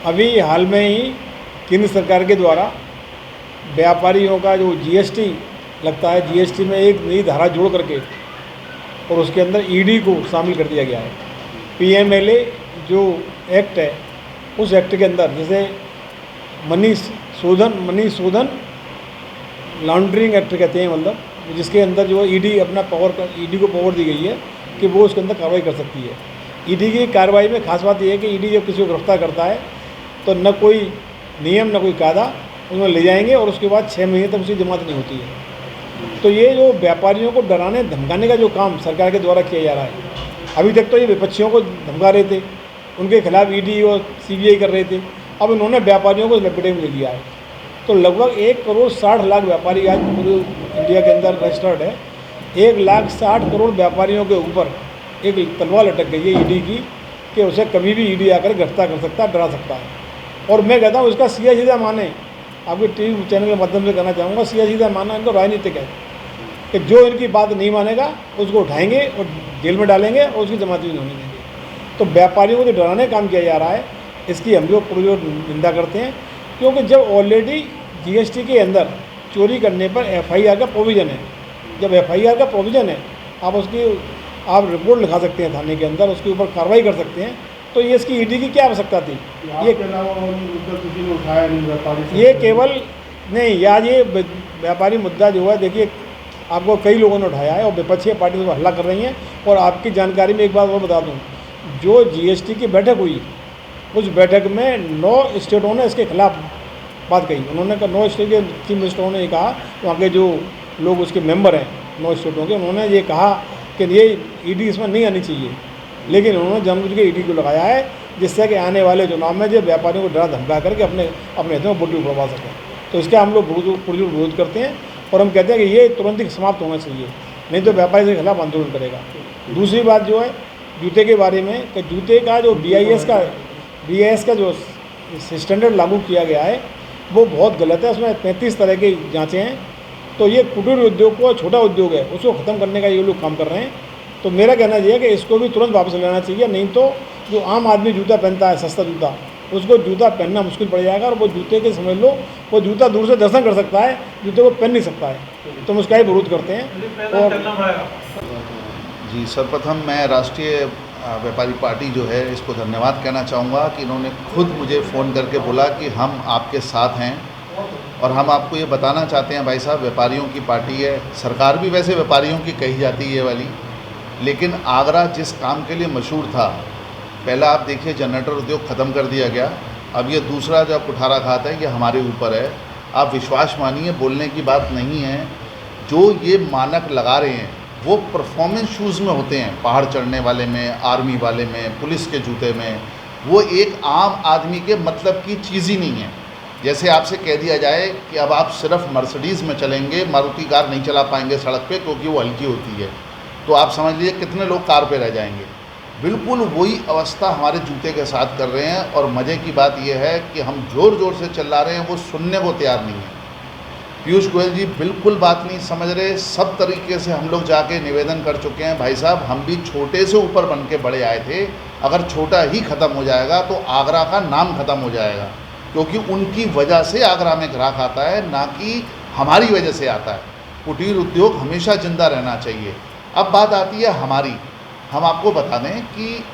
अभी हाल में ही केंद्र सरकार के द्वारा व्यापारियों का जो जीएसटी लगता है, जीएसटी में एक नई धारा जोड़ करके और उसके अंदर ईडी को शामिल कर दिया गया है। पीएमएलए जो एक्ट है, उस एक्ट के अंदर जैसे मनी शोधन लॉन्ड्रिंग एक्ट कहते हैं, मतलब जिसके अंदर जो ईडी अपना ईडी को पावर दी गई है कि वो उसके अंदर कार्रवाई कर सकती है। ईडी की कार्रवाई में खास बात यह है कि ईडी जब किसी को गिरफ्तार करता है तो न कोई नियम न कोई कायदा, उन्हें ले जाएंगे और उसके बाद 6 महीने तक उसकी जमानत नहीं होती है। तो ये जो व्यापारियों को डराने धमकाने का जो काम सरकार के द्वारा किया जा रहा है, अभी तक तो ये विपक्षियों को धमका रहे थे, उनके खिलाफ ईडी और सीबीआई कर रहे थे, अब इन्होंने व्यापारियों को लपेटे में ले लिया है। तो लगभग 1,60,00,000 व्यापारी आज पूरे इंडिया के अंदर रजिस्टर्ड है। 1,60,00,000 व्यापारियों के ऊपर एक तलवार लटक गई है ईडी की कि उसे कभी भी ईडी आकर गिरफ्तार कर सकता है, डरा सकता है। और मैं कहता हूँ इसका सीधा माने, आपके टीवी चैनल के माध्यम से कहना चाहूँगा, सीधा मानना इनको राजनीतिक है कि जो इनकी बात नहीं मानेगा उसको उठाएंगे और जेल में डालेंगे और उसकी जमानत भी नहीं होने देंगे। तो व्यापारियों को जो डराने काम किया जा रहा है, इसकी हम लोग पुरजोर निंदा करते हैं, क्योंकि जब ऑलरेडी जीएसटी के अंदर चोरी करने पर एफआईआर का प्रोविज़न है। जब एफआईआर का प्रोविज़न है, आप रिपोर्ट लिखा सकते हैं थाने के अंदर, उसके ऊपर कार्रवाई कर सकते हैं। तो ये इसकी ईडी की क्या आवश्यकता थी? ये केवल नहीं, आज ये व्यापारी मुद्दा जो है, देखिए आपको कई लोगों ने उठाया है और विपक्षी पार्टी से हल्ला कर रही हैं। और आपकी जानकारी में एक बात और बता दूं, जो जीएसटी की बैठक हुई, उस बैठक में 9 स्टेटों ने इसके खिलाफ बात कही। उन्होंने कहा, 9 स्टेट के चीफ मिनिस्टरों ने कहा, वहाँ के जो लोग उसके मेंबर हैं 9 स्टेटों के, उन्होंने ये कहा कि ये ईडी इसमें नहीं आनी चाहिए। लेकिन उन्होंने जानबूझ के ईडी को लगाया है, जिससे कि आने वाले चुनाव में जो व्यापारियों को डरा धमका करके अपने हितों में वोट उड़वा सकें। तो इसका हम लोग पुरजोर विरोध करते हैं और हम कहते हैं कि ये तुरंत ही समाप्त होना चाहिए, नहीं तो व्यापारी के खिलाफ आंदोलन करेगा। दूसरी बात जो है जूते के बारे में, कि जूते का जो BIS का जो स्टैंडर्ड लागू किया गया है वो बहुत गलत है। उसमें 35 तरह की जाँचें हैं। तो ये कुटीर उद्योग को, छोटा उद्योग है, उसको ख़त्म करने का ये लोग काम कर रहे हैं। तो मेरा कहना ये है कि इसको भी तुरंत वापस लेना चाहिए, नहीं तो जो आम आदमी जूता पहनता है, सस्ता जूता, उसको जूता पहनना मुश्किल पड़ जाएगा। और वो जूते के समझ लो, वो जूता दूर से दर्शन कर सकता है, जूते को पहन नहीं सकता है। तो हम उसका ही विरोध करते हैं। और जी, सर्वप्रथम मैं राष्ट्रीय व्यापारी पार्टी जो है, इसको धन्यवाद कहना चाहूँगा कि इन्होंने खुद मुझे फ़ोन करके बोला कि हम आपके साथ हैं। और हम आपको ये बताना चाहते हैं भाई साहब, व्यापारियों की पार्टी है। सरकार भी वैसे व्यापारियों की कही जाती है ये वाली, लेकिन आगरा जिस काम के लिए मशहूर था, पहला आप देखिए जनरेटर उद्योग ख़त्म कर दिया गया। अब ये दूसरा जो कुठारा खाता है, ये हमारे ऊपर है। आप विश्वास मानिए, बोलने की बात नहीं है। जो ये मानक लगा रहे हैं वो परफॉर्मेंस शूज़ में होते हैं, पहाड़ चढ़ने वाले में, आर्मी वाले में, पुलिस के जूते में। वो एक आम आदमी के मतलब की चीज़ ही नहीं है। जैसे आपसे कह दिया जाए कि अब आप सिर्फ मर्सिडीज़ में चलेंगे, मारुति कार नहीं चला पाएंगे सड़क पे क्योंकि वो हल्की होती है, तो आप समझ लीजिए कितने लोग कार पे रह जाएंगे। बिल्कुल वही अवस्था हमारे जूते के साथ कर रहे हैं। और मज़े की बात यह है कि हम ज़ोर ज़ोर से चिल्ला रहे हैं, वो सुनने को तैयार नहीं है। पीयूष गोयल जी बिल्कुल बात नहीं समझ रहे। सब तरीके से हम लोग जाके निवेदन कर चुके हैं, भाई साहब हम भी छोटे से ऊपर बन के बड़े आए थे, अगर छोटा ही ख़त्म हो जाएगा तो आगरा का नाम ख़त्म हो जाएगा, क्योंकि उनकी वजह से आगरा में ग्राहक आता है, ना कि हमारी वजह से आता है। कुटीर उद्योग हमेशा ज़िंदा रहना चाहिए। अब बात आती है हमारी। हम आपको बता दें कि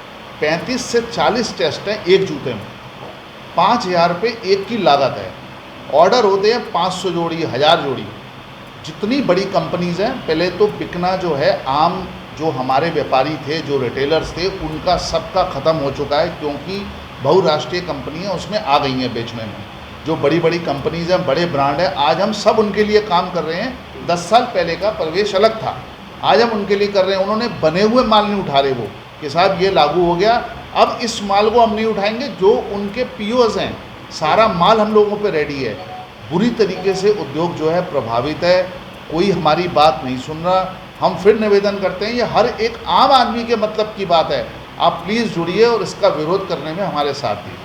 35 से 40 टेस्ट हैं एक जूते में, 5,000 रुपये एक की लागत है। ऑर्डर होते हैं 500 जोड़ी, 1000 जोड़ी। जितनी बड़ी कंपनीज़ हैं, पहले तो बिकना जो है, आम जो हमारे व्यापारी थे, जो रिटेलर्स थे, उनका सबका ख़त्म हो चुका है, क्योंकि बहुराष्ट्रीय कंपनियां उसमें आ गई हैं बेचने में। जो बड़ी बड़ी कंपनीज़ हैं, बड़े ब्रांड हैं, आज हम सब उनके लिए काम कर रहे हैं। 10 साल पहले का परिवेश अलग था, आज हम उनके लिए कर रहे हैं। उन्होंने बने हुए माल नहीं उठा रहे वो कि साहब ये लागू हो गया, अब इस माल को हम नहीं उठाएंगे। जो उनके POs हैं, सारा माल हम लोगों पे रेडी है। बुरी तरीके से उद्योग जो है प्रभावित है, कोई हमारी बात नहीं सुन रहा। हम फिर निवेदन करते हैं, ये हर एक आम आदमी के मतलब की बात है। आप प्लीज़ जुड़िए और इसका विरोध करने में हमारे साथ दीजिए।